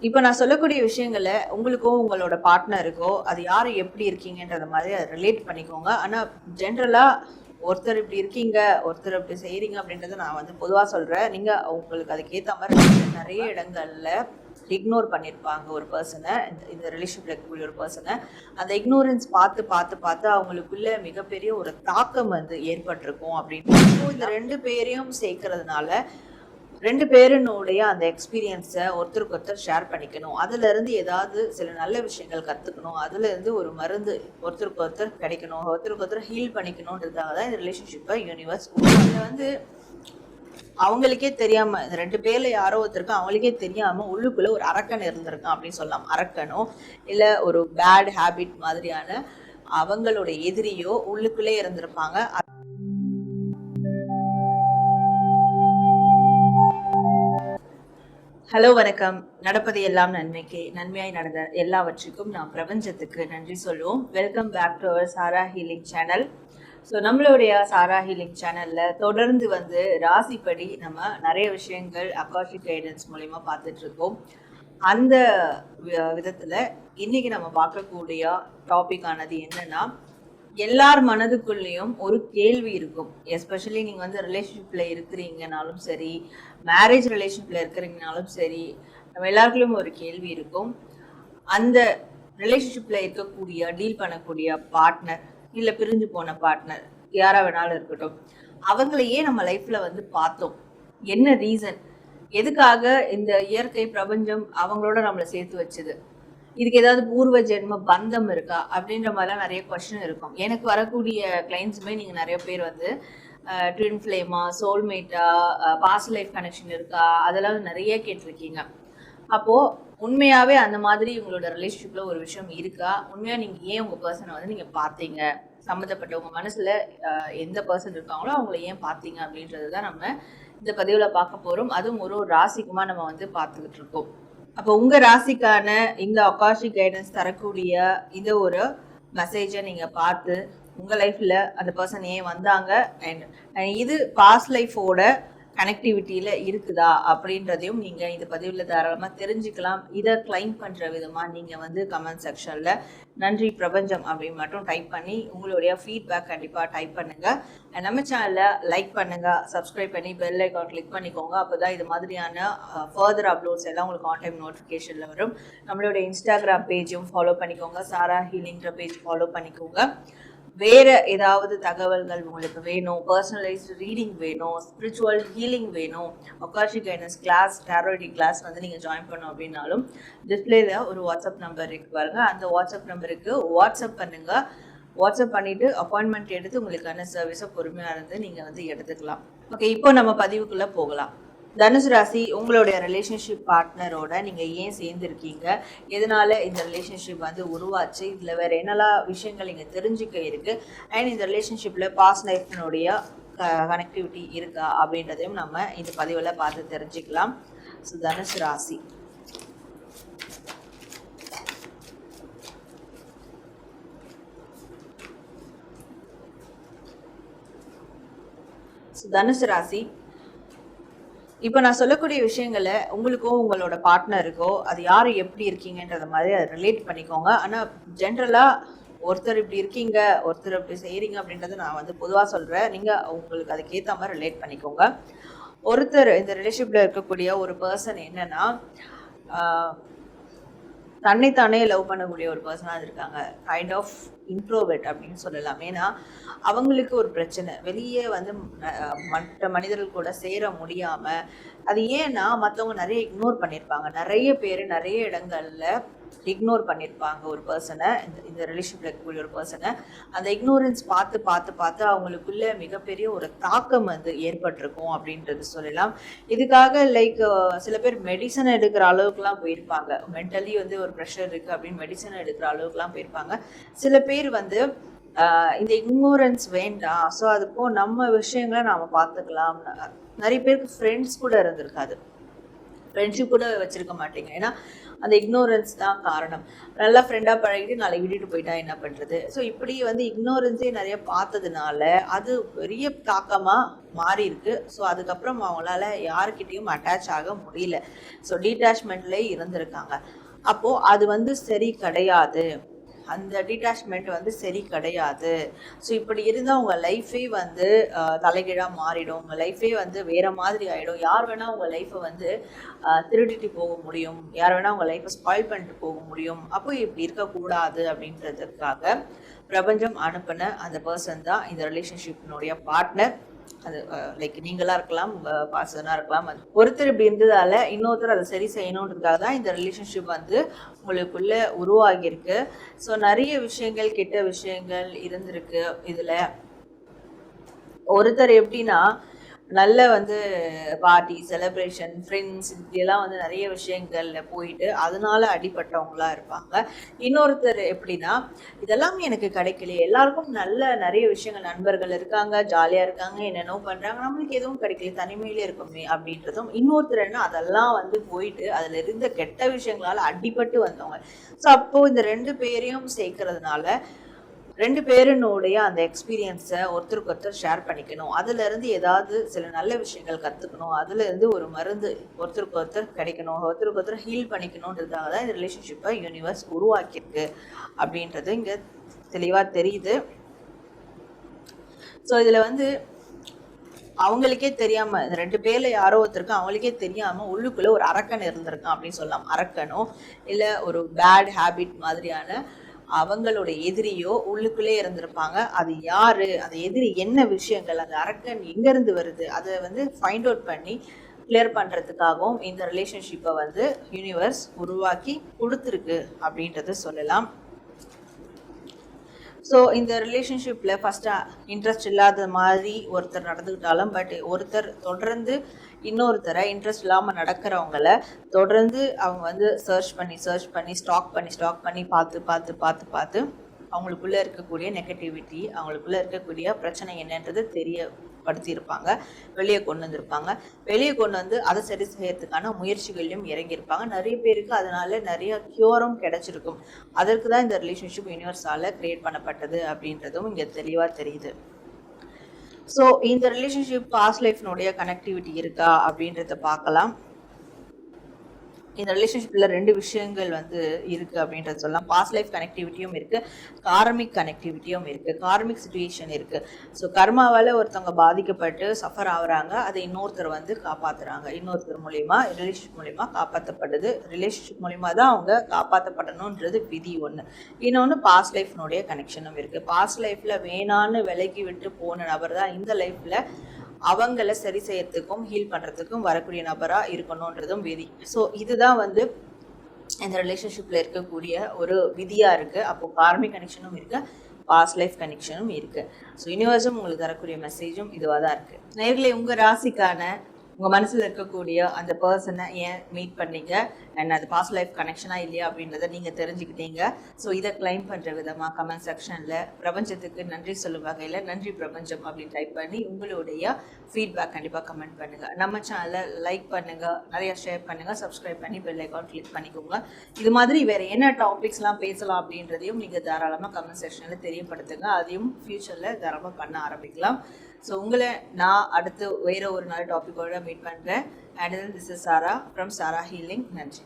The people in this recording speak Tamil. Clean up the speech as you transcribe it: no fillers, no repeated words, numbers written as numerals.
இப்போ நான் சொல்லக்கூடிய விஷயங்கள உங்களுக்கோ, உங்களோட பார்ட்னருக்கோ, அது யாரு எப்படி இருக்கீங்கன்றத மாதிரி அத ரிலேட் பண்ணிக்கோங்க. ஆனா ஜென்ரலா ஒருத்தர் இப்படி இருக்கீங்க, ஒருத்தர் இப்படி செய்றீங்க அப்படின்றத நான் வந்து பொதுவா சொல்றேன். நீங்க உங்களுக்கு அதுக்கு ஏத்த மாரி நெறைய இடங்கள்ல இக்னோர் பண்ணியிருப்பாங்க ஒரு பெர்சன. இந்த ரிலேஷன்ஷிப்ல இருக்கக்கூடிய ஒரு பெர்சன. அந்த இக்னோரன்ஸ் பார்த்து, பார்த்து, பார்த்து அவங்களுக்குள்ள மிகப்பெரிய ஒரு தாக்கம் வந்து ஏற்பட்டிருக்கும் அப்படின்னு. இந்த 2 பேரையும் சேர்க்கறதுனால 2 பேரினுடைய அந்த எக்ஸ்பீரியன்ஸை ஒருத்தருக்கு ஒருத்தர் ஷேர் பண்ணிக்கணும். அதுலேருந்து ஏதாவது சில நல்ல விஷயங்கள் கற்றுக்கணும். அதுலேருந்து ஒரு மருந்து ஒருத்தருக்கு ஒருத்தர் கிடைக்கணும். ஒருத்தருக்கு ஒருத்தர் ஹீல் பண்ணிக்கணுன்றதுக்காக தான் இந்த ரிலேஷன்ஷிப்பை யூனிவர்ஸ் அதில் வந்து அவங்களுக்கே தெரியாமல் இந்த 2 பேரில் யாரோ ஒருத்தருக்கு அவங்களுக்கே தெரியாமல் உள்ளுக்குள்ளே ஒரு அரக்கன் இருந்திருக்கான் அப்படின்னு சொல்லலாம். அரக்கனோ இல்லை ஒரு பேட் ஹேபிட் மாதிரியான அவங்களோட எதிரியோ உள்ளுக்குள்ளே இருந்திருப்பாங்க. ஹலோ வணக்கம். நடப்பது எல்லாம் நன்மைக்கு, நன்மையாய் நடந்த எல்லாவற்றுக்கும் நாம் பிரபஞ்சத்துக்கு நன்றி சொல்லுவோம். Welcome back to our Sara healing channel. So நம்மளுடைய சாரா ஹீலிங் சேனலில் தொடர்ந்து வந்து ராசிப்படி நம்ம நிறைய விஷயங்கள் அகாஷிக் கைடன்ஸ் மூலயமா பார்த்துட்ருக்கோம். அந்த விதத்தில் இன்றைக்கி நம்ம பார்க்கக்கூடிய டாபிக் ஆனது என்னென்னா, எல்லார் மனதுக்குள்ளேயும் ஒரு கேள்வி இருக்கும். எஸ்பெஷலி நீங்கள் வந்து ரிலேஷன்ஷிப்பில் இருக்கிறீங்கனாலும் சரி, மேரேஜ் ரிலேஷன்ஷிப்பில் இருக்கிறீங்கனாலும் சரி, நம்ம எல்லாருக்குள்ளேயும் ஒரு கேள்வி இருக்கும். அந்த ரிலேஷன்ஷிப்பில் இருக்கக்கூடிய டீல் பண்ணக்கூடிய பார்ட்னர் இல்லை பிரிஞ்சு போன பார்ட்னர் யாரா வேணாலும் இருக்கட்டும், அவங்களையே நம்ம லைஃப்பில் வந்து பார்த்தோம். என்ன ரீசன், எதுக்காக இந்த இயற்கை பிரபஞ்சம் அவங்களோட நம்மளை சேர்த்து வச்சுது, இதுக்கு ஏதாவது பூர்வ ஜென்ம பந்தம் இருக்கா அப்படின்ற மாதிரிலாம் நிறைய கொஸ்டின் இருக்கும். எனக்கு வரக்கூடிய கிளைண்ட்ஸுமே நீங்கள் நிறைய பேர் வந்து ட்வின் ஃப்ளேமா, சோல்மேட்டா, பாஸ்ட் லைஃப் கனெக்ஷன் இருக்கா, அதெல்லாம் நிறைய கேட்டிருக்கீங்க. அப்போது உண்மையாகவே அந்த மாதிரி உங்களோட ரிலேஷன்ஷிப்பில் ஒரு விஷயம் இருக்கா? உண்மையாக நீங்கள் ஏன் உங்கள் பர்சனை வந்து நீங்கள் பார்த்தீங்க, சம்மந்தப்பட்ட உங்கள் மனசில் எந்த பர்சன் இருக்காங்களோ அவங்கள ஏன் பார்த்தீங்க அப்படின்றது தான் நம்ம இந்த பதிவில் பார்க்க போகிறோம். அதுவும் ஒரு ராசிக்குமா நம்ம வந்து பார்த்துக்கிட்டு இருக்கோம். அப்போ உங்கள் ராசிக்கான இந்த அகாஷிக் கைடன்ஸ் தரக்கூடிய இந்த ஒரு மெசேஜை நீங்கள் பார்த்து உங்கள் லைஃப்பில் அந்த பர்சன் ஏன் வந்தாங்க அண்ட் இது பாஸ்ட் லைஃபோட கனெக்டிவிட்டியில் இருக்குதா அப்படின்றதையும் நீங்கள் இந்த பதிவில் தாராளமாக தெரிஞ்சுக்கலாம். இதை கிளைம் பண்ணுற விதமாக நீங்கள் வந்து கமெண்ட் செக்ஷனில் நன்றி பிரபஞ்சம் அப்படின்னு மட்டும் டைப் பண்ணி உங்களுடைய ஃபீட்பேக் கண்டிப்பாக டைப் பண்ணுங்கள். நம்ம சேனலில் லைக் பண்ணுங்கள், சப்ஸ்கிரைப் பண்ணி பெல் ஐக்கான் கிளிக் பண்ணிக்கோங்க. அப்போ தான் இது மாதிரியான ஃபர்தர் அப்லோட்ஸ் எல்லாம் உங்களுக்கு ஆன் டைம் நோட்டிஃபிகேஷனில் வரும். நம்மளுடைய இன்ஸ்டாகிராம் பேஜும் ஃபாலோ பண்ணிக்கோங்க, சாரா ஹீலிங்கிற பேஜ் ஃபாலோ பண்ணிக்கோங்க. வேறு ஏதாவது தகவல்கள் உங்களுக்கு வேணும், பர்சனலைஸ்டு ரீடிங் வேணும், ஸ்பிரிச்சுவல் ஹீலிங் வேணும், அகாஷிக் கைடன்ஸ் கிளாஸ், டேரோடி கிளாஸ் வந்து நீங்கள் ஜாயின் பண்ணோம் அப்படின்னாலும் டிஸ்பிளேல ஒரு வாட்ஸ்அப் நம்பர் இருக்கு பாருங்க, அந்த வாட்ஸ்அப் நம்பருக்கு வாட்ஸ்அப் பண்ணுங்கள். வாட்ஸ்அப் பண்ணிவிட்டு அப்பாயின்மெண்ட் எடுத்து உங்களுக்கான சர்வீஸை பொறுமையாக இருந்து நீங்கள் வந்து எடுத்துக்கலாம். ஓகே, இப்போ நம்ம பதிவுக்குள்ளே போகலாம். தனுசு ராசி, உங்களுடைய ரிலேஷன்ஷிப் பார்ட்னரோட நீங்கள் ஏன் சேர்ந்துருக்கீங்க, எதனால இந்த ரிலேஷன்ஷிப் வந்து உருவாச்சு, இதில் வேறு என்னெல்லாம் விஷயங்கள் நீங்கள் தெரிஞ்சுக்க இருக்குது, அண்ட் இந்த ரிலேஷன்ஷிப்பில் பாஸ்ட் லைஃப்னுடைய கனெக்டிவிட்டி இருக்கா அப்படின்றதையும் நம்ம இந்த பதிவில் பார்த்து தெரிஞ்சுக்கலாம். ஸோ தனுசு ராசி, தனுசு ராசி, இப்போ நான் சொல்லக்கூடிய விஷயங்களை உங்களுக்கோ, உங்களோட பார்ட்னருக்கோ, அது யார் எப்படி இருக்கீங்கன்றத மாதிரி அதை ரிலேட் பண்ணிக்கோங்க. ஆனால் ஜென்ரலாக ஒருத்தர் இப்படி இருக்கீங்க, ஒருத்தர் இப்படி செய்கிறீங்க அப்படின்றத நான் வந்து பொதுவாக சொல்கிறேன். நீங்கள் உங்களுக்கு அதுக்கேற்ற மாதிரி ரிலேட் பண்ணிக்கோங்க. ஒருத்தர் இந்த ரிலேஷன்ஷிப்பில் இருக்கக்கூடிய ஒரு பர்சன் என்னன்னா, தன்னைத்தானே லவ் பண்ணக்கூடிய ஒரு பர்சனாக இருக்காங்க. கைண்ட் ஆஃப் இன்ட்ரோவெர்ட் அப்படின்னு சொல்லலாம். ஏன்னா அவங்களுக்கு ஒரு பிரச்சனை, வெளியே வந்து மற்ற மனிதர்கள் கூட சேர முடியாமல், அது ஏன்னா மற்றவங்க நிறைய இக்னோர் பண்ணியிருப்பாங்க. நிறைய பேர் நிறைய இடங்களில் இக்னோர் பண்ணியிருப்பாங்க ஒரு பர்சனை, இந்த ரிலேஷன்ஷிப்பில் இருக்கக்கூடிய ஒரு பர்சனை. அந்த இக்னோரன்ஸ் பார்த்து பார்த்து பார்த்து அவங்களுக்குள்ள மிகப்பெரிய ஒரு தாக்கம் வந்து ஏற்பட்டிருக்கும் அப்படின்றது சொல்லலாம். இதுக்காக லைக் சில பேர் மெடிசன் எடுக்கிற அளவுக்குலாம் போயிருப்பாங்க. மென்டலி வந்து ஒரு ப்ரெஷர் இருக்குது அப்படின்னு மெடிசன் எடுக்கிற அளவுக்குலாம் போயிருப்பாங்க. சில பேர் வந்து இந்த இக்னோரன்ஸ் வேண்டாம், ஸோ அதுப்போ நம்ம விஷயங்களை நாம் பார்த்துக்கலாம். நிறைய பேருக்கு ஃப்ரெண்ட்ஸ் கூட இருந்திருக்காது. ஃப்ரெண்ட்ஷிப் கூட வச்சிருக்க மாட்டீங்க. ஏன்னா அந்த இக்னோரன்ஸ் தான் காரணம். நல்லா ஃப்ரெண்டாக பழகிட்டு நாளை விட்டுட்டு போயிட்டா என்ன பண்ணுறது? ஸோ இப்படி வந்து இக்னோரன்ஸே நிறைய பார்த்ததுனால அது பெரிய தாக்கமாக மாறி இருக்கு. ஸோ அதுக்கப்புறம் அவங்களால யாருக்கிட்டையும் அட்டாச் ஆக முடியல. ஸோ டீட்டாச்மெண்ட்லேயே இருந்திருக்காங்க. அப்போது அது வந்து சரி கிடையாது. அந்த டீட்டாச்மெண்ட் வந்து சரி கிடையாது. ஸோ இப்படி இருந்தால் உங்கள் லைஃபே வந்து தலைகீழாக மாறிடும். உங்கள் லைஃபே வந்து வேறு மாதிரி ஆகிடும். யார் வேணால் உங்கள் லைஃப்பை வந்து திருடிட்டு போக முடியும். யார் வேணால் உங்கள் லைஃப்பை ஸ்பாயில் பண்ணிட்டு போக முடியும். அப்போ இப்படி இருக்கக்கூடாது அப்படின்றதுக்காக பிரபஞ்சம் அனுப்பின அந்த பர்சன் தான் இந்த ரிலேஷன்ஷிப்னுடைய பார்ட்னர். அது லைக் நீங்களா இருக்கலாம், உங்க பாசனா இருக்கலாம். ஒருத்தர் இப்படி இருந்ததால இன்னொருத்தர் அதை சரி செய்யணுன்றதுக்காக தான் இந்த ரிலேஷன்ஷிப் வந்து உங்களுக்குள்ள உருவாகியிருக்கு. ஸோ நிறைய விஷயங்கள், கெட்ட விஷயங்கள் இருந்திருக்கு இதுல. ஒருத்தர் எப்படின்னா நல்ல வந்து பார்ட்டி, செலிப்ரேஷன், ஃப்ரெண்ட்ஸ் இப்படியெல்லாம் வந்து நிறைய விஷயங்கள்ல போயிட்டு அதனால அடிபட்டவங்களா இருப்பாங்க. இன்னொருத்தர் எப்படின்னா இதெல்லாமே எனக்கு கிடைக்கலையே, எல்லாருக்கும் நல்ல நிறைய விஷயங்கள், நண்பர்கள் இருக்காங்க, ஜாலியா இருக்காங்க, என்னென்னோ பண்றாங்க, நம்மளுக்கு எதுவும் கிடைக்கல, தனிமையிலே இருக்குமே அப்படின்றதும். இன்னொருத்தர் என்ன அதெல்லாம் வந்து போயிட்டு அதுல இருந்த கெட்ட விஷயங்களால அடிபட்டு வந்தவங்க. ஸோ அப்போ இந்த 2 பேரையும் சேர்க்கறதுனால 2 பேருனுடைய அந்த எக்ஸ்பீரியன்ஸை ஒருத்தருக்கு ஒருத்தர் ஷேர் பண்ணிக்கணும். அதுலேருந்து ஏதாவது சில நல்ல விஷயங்கள் கற்றுக்கணும். அதுலேருந்து ஒரு மருந்து ஒருத்தருக்கு ஒருத்தர் கிடைக்கணும், ஒருத்தருக்கு ஒருத்தர் ஹீல் பண்ணிக்கணுன்றதுக்காக தான் இந்த ரிலேஷன்ஷிப்பை யூனிவர்ஸ் உருவாக்கியிருக்கு அப்படின்றது இங்கே தெளிவாக தெரியுது. ஸோ இதில் வந்து அவங்களுக்கே தெரியாமல், இந்த 2 பேரில் யாரோ ஒருத்தருக்கு அவங்களுக்கே தெரியாமல் உள்ளுக்குள்ளே ஒரு அரக்கன் இருந்திருக்கான் அப்படின்னு சொல்லலாம். அரக்கனோ இல்லை ஒரு பேட் ஹேபிட் மாதிரியான அவங்களோட எதிரியோ உள்ளுக்குள்ளே இருந்திருப்பாங்க. அது யாரு, அந்த எதிரி என்ன விஷயங்கள், அந்த அரக்கன் எங்கேருந்து வருது, அதை வந்து ஃபைண்ட் அவுட் பண்ணி கிளியர் பண்ணுறதுக்காகவும் இந்த ரிலேஷன்ஷிப்பை வந்து யூனிவர்ஸ் உருவாக்கி கொடுத்துருக்கு அப்படின்றது சொல்லலாம். ஸோ இந்த ரிலேஷன்ஷிப்பில் ஃபஸ்ட்டு இன்ட்ரெஸ்ட் இல்லாத மாதிரி ஒருத்தர் நடந்துக்கிட்டாலும், பட் ஒருத்தர் தொடர்ந்து இன்னொருத்தரை இன்ட்ரெஸ்ட் இல்லாமல் நடக்கிறவங்கள தொடர்ந்து அவங்க வந்து சர்ச் பண்ணி ஸ்டாக் பண்ணி பார்த்து அவங்களுக்குள்ளே இருக்கக்கூடிய நெகட்டிவிட்டி, அவங்களுக்குள்ளே இருக்கக்கூடிய பிரச்சனை என்னன்றது தெரியப்படுத்தியிருப்பாங்க, வெளியே கொண்டு வந்திருப்பாங்க. வெளியே கொண்டு வந்து அதை சரி செய்யறதுக்கான முயற்சிகளிலும் இறங்கியிருப்பாங்க. நிறைய பேருக்கு அதனால நிறைய க்யூரும் கிடைச்சிருக்கும். அதற்கு தான் இந்த ரிலேஷன்ஷிப் யூனிவர்ஸால் கிரியேட் பண்ணப்பட்டது அப்படின்றதும் இங்கே தெளிவாக தெரியுது. ஸோ இந்த ரிலேஷன்ஷிப் பாஸ்ட் லைஃப்னுடைய கனெக்டிவிட்டி இருக்கா அப்படின்றத பார்க்கலாம். இந்த ரிலேஷன்ஷிப்பில் 2 விஷயங்கள் வந்து இருக்குது அப்படின்றத சொல்லலாம். பாஸ்ட் லைஃப் கனெக்டிவிட்டியும் இருக்குது, கார்மிக் கனெக்டிவிட்டியும் இருக்குது, கார்மிக் சிச்சுவேஷன் இருக்குது. ஸோ கர்மாவால் ஒருத்தவங்க பாதிக்கப்பட்டு சஃபர் ஆகுறாங்க, அதை இன்னொருத்தர் வந்து காப்பாற்றுறாங்க. இன்னொருத்தர் மூலிமா, ரிலேஷன்ஷிப் மூலிமா காப்பாற்றப்படுது. ரிலேஷன்ஷிப் மூலிமா தான் அவங்க காப்பாற்றப்படணுன்றது விதி ஒன்று. இன்னொன்று பாஸ்ட் லைஃப்னுடைய கனெக்ஷனும் இருக்குது. பாஸ்ட் லைஃப்பில் வேணான்னு விலகி விட்டு போன நபர் தான் இந்த லைஃப்பில் அவங்கள சரி செய்யறதுக்கும் ஹீல் பண்ணுறதுக்கும் வரக்கூடிய நபராக இருக்கணுன்றதும் விதி. ஸோ இதுதான் வந்து இந்த ரிலேஷன்ஷிப்பில் இருக்கக்கூடிய ஒரு விதியாக இருக்குது. அப்போது கார்மிக் கனெக்ஷனும் இருக்குது, பாஸ்ட் லைஃப் கனெக்ஷனும் இருக்குது. ஸோ யூனிவர்ஸும் உங்களுக்கு தரக்கூடிய மெசேஜும் இதுவாக தான் இருக்குது. நேர்களே, உங்கள் ராசிக்கான உங்கள் மனசில் இருக்கக்கூடிய அந்த பர்சனை ஏன் மீட் பண்ணீங்க, அண்ட் அது பாஸ்ட் லைஃப் கனெக்ஷனாக இல்லையா அப்படின்றத நீங்கள் தெரிஞ்சுக்கிட்டீங்க. ஸோ இதை கிளைம் பண்ணுற விதமாக கமெண்ட் செக்ஷனில் பிரபஞ்சத்துக்கு நன்றி சொல்லும் வகையில் நன்றி பிரபஞ்சம் அப்படின்னு டைப் பண்ணி உங்களுடைய ஃபீட்பேக் கண்டிப்பாக கமெண்ட் பண்ணுங்கள். நம்ம சேனலை லைக் பண்ணுங்கள், நிறையா ஷேர் பண்ணுங்கள், சப்ஸ்கிரைப் பண்ணி பெல் ஐக்கான் கிளிக் பண்ணிக்கோங்க. இது மாதிரி வேறு என்ன டாபிக்ஸ்லாம் பேசலாம் அப்படின்றதையும் நீங்கள் தாராளமாக கமெண்ட் செக்ஷனில் தெரியப்படுத்துங்க. அதையும் ஃப்யூச்சரில் தாராளமாக பண்ண ஆரம்பிக்கலாம். ஸோ உங்களை நான் அடுத்து வேறு ஒரு நல்ல டாப்பிக்கோட மீட் பண்ணுறேன். And this is Sara from Sara healing. நன்றி.